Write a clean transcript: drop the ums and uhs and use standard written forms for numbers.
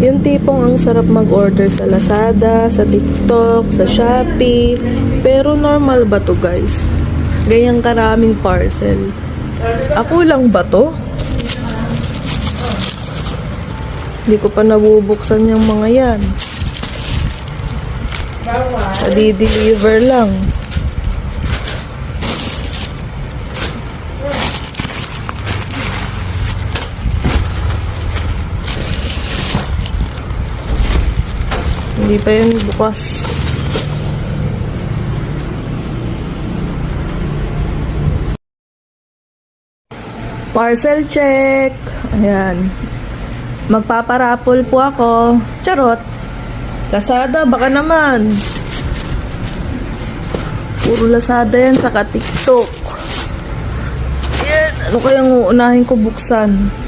Yung tipong ang sarap mag-order sa Lazada, sa TikTok, sa Shopee. Pero normal ba to guys? Ganyang karaming parcel. Ako lang ba to? Hindi ko pa nabubuksan yung mga yan. Di-deliver lang. Hindi pa yun bukas. Parcel check. Ayan. Magpaparapol po ako. Charot. Lazada, baka naman. Puro Lazada yan, saka TikTok. Ayan. Ano kayang uunahin ko buksan?